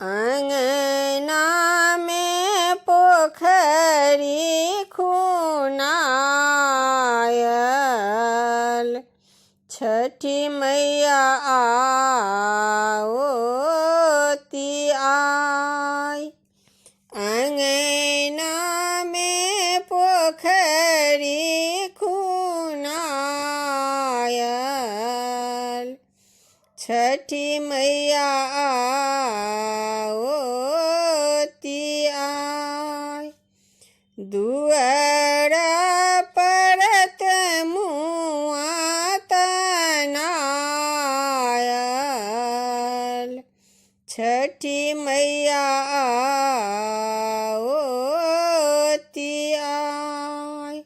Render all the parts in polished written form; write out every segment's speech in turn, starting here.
अंगना में पोखरी खुनायल, छठी मैया आवती आई। अंगना में पोखरी खुनायल, छठी मैया आवती आई। दुआरा परत मुआ तनायल, छठी मैया आवती आई।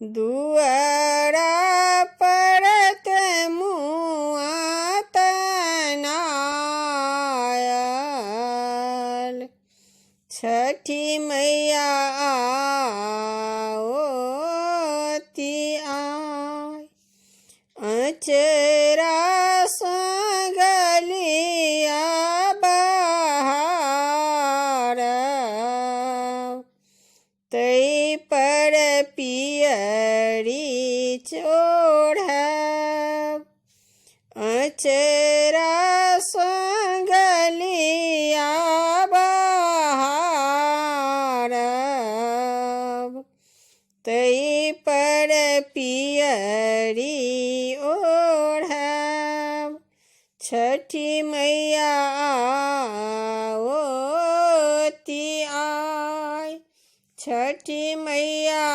दुआरा परत मुआ तनायल, छठी मैया आवती आई। अचरा संगलिया बहार, तै पर पियरी चोढ़ब। अचरा संगलिया बहार, तै पर पियरी ओढ़ब। छठी मैया आवती आई, छठी मैया